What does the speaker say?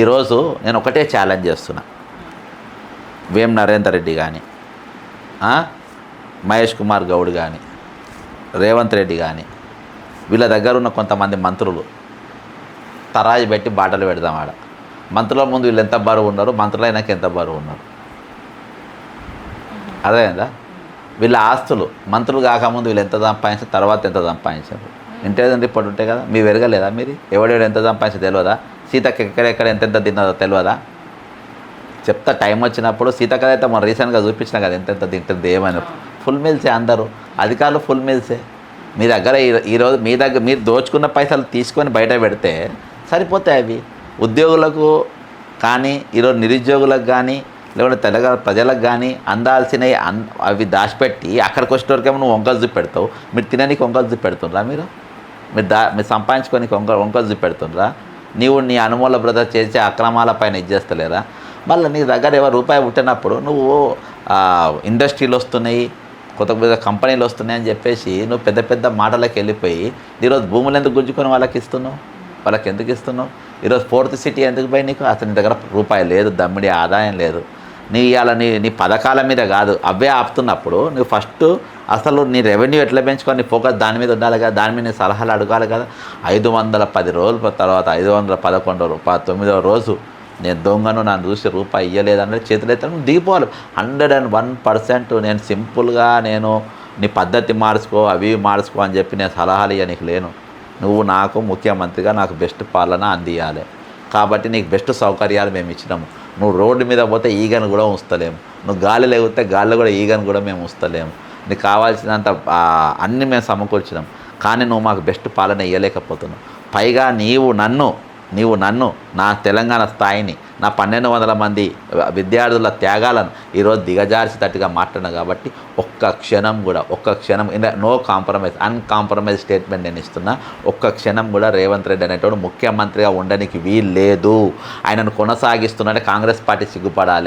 ఈరోజు నేను ఒకటే ఛాలెంజ్ చేస్తున్నా. వేం నరేందర్ రెడ్డి కానీ, మహేష్ కుమార్ గౌడ్ కానీ, రేవంత్ రెడ్డి కానీ, వీళ్ళ దగ్గర ఉన్న కొంతమంది మంత్రులు తరాజు పెట్టి బాటలు పెడదాం ఆడ. మంత్రుల ముందు వీళ్ళు ఎంత బరువు ఉన్నారు, మంత్రులు అయినాక ఎంత బరువు ఉన్నారు. అదేందా వీళ్ళ ఆస్తులు మంత్రులు కాకముందు వీళ్ళు ఎంత సంపాదించారు, తర్వాత ఎంత సంపాదించారు. ఇంటెలిజెన్స్ రిపోర్ట్ ఉంటాయి కదా, మీ వెరగలేదా? మీరు ఎవడెవడు ఎంత సంపాదించో తెలియదా? సీతకి ఎక్కడెక్కడ ఎంతెంత తిన్నదో తెలియదా? చెప్తా టైం వచ్చినప్పుడు. సీతక్క అయితే మనం రీసెంట్గా చూపించిన కదా ఎంతెంత తింటుంది ఏమని. ఫుల్ మీల్సే అందరూ అధికారులు, ఫుల్ మీల్సే. మీ దగ్గర ఈరోజు మీరు దోచుకున్న పైసలు తీసుకొని బయట పెడితే సరిపోతాయి. అవి ఉద్యోగులకు కానీ, ఈరోజు నిరుద్యోగులకు కానీ, లేకుంటే తెలంగాణ ప్రజలకు కానీ అందాల్సినవి అవి దాచిపెట్టి అక్కడికి వచ్చేటోరికేమో నువ్వు వంకలు చూపెడతావు. మీరు తిననీకి వంకలు చూపెడుతుండ్రా? మీరు సంపాదించుకోనికి వంకలు చూపెడుతుండ్రా? నీ అనుమూల బ్రదర్ చేసే అక్రమాల పైన ఇచ్చేస్తలేరా? మళ్ళీ నీ దగ్గర ఎవరు రూపాయి పుట్టినప్పుడు నువ్వు ఇండస్ట్రీలు వస్తున్నాయి, కొత్త కొత్త కంపెనీలు వస్తున్నాయి అని చెప్పేసి నువ్వు పెద్ద పెద్ద మాటలకు వెళ్ళిపోయి ఈరోజు భూములు ఎందుకు గుంజుకొని వాళ్ళకి ఇస్తున్నావు? వాళ్ళకి ఎందుకు ఇస్తున్నావు? ఈరోజు ఫోర్త్ సిటీ ఎందుకు పోయి నీకు? అసలు నీ దగ్గర రూపాయి లేదు, దమ్మిడి ఆదాయం లేదు. ఇవాళ నీ పథకాల మీద కాదు అవే ఆపుతున్నప్పుడు నువ్వు ఫస్ట్ అసలు నీ రెవెన్యూ ఎట్లా పెంచుకొని నీ ఫోకస్ దాని మీద ఉండాలి కదా. దాని మీద నీ సలహాలు అడగాలి కదా. 510 రోజుల తర్వాత 511 రోజు నేను దొంగను నన్ను చూసి రూపాయి ఇవ్వలేదన్నది చేతులైతే నువ్వు దిగిపోవాలి. 101% నేను సింపుల్గా నీ పద్ధతి మార్చుకో, అవి మార్చుకో అని చెప్పి నేను సలహాలు ఇవ్వ నీకు లేను. నువ్వు నాకు ముఖ్యమంత్రిగా నాకు బెస్ట్ పాలన అందియాలి. కాబట్టి నీకు బెస్ట్ సౌకర్యాలు మేము ఇచ్చినాము. నువ్వు రోడ్డు మీద పోతే ఈగను కూడా ఉంచలేము. నువ్వు గాలి లేకపోతే గాలిలో కూడా ఈగను కూడా మేము ఉంచలేము. నీకు కావాల్సినంత అన్నీ మేము సమకూర్చినాం. కానీ నువ్వు మాకు బెస్ట్ పాలన ఇవ్వలేకపోతున్నావు. పైగా నీవు నన్ను నా తెలంగాణ స్థాయిని, నా 1200 మంది విద్యార్థుల త్యాగాలను ఈరోజు దిగజార్చేటట్టుగా మాట్లాడినా కాబట్టి ఒక్క క్షణం నో కాంప్రమైజ్, అన్కాంప్రమైజ్ స్టేట్మెంట్ నేను ఇస్తున్నా. ఒక్క క్షణం కూడా రేవంత్ రెడ్డి అనేటోడు ముఖ్యమంత్రిగా ఉండడానికి వీల్లేదు. ఆయనను కొనసాగిస్తున్నాడే కాంగ్రెస్ పార్టీ సిగ్గుపడాలి.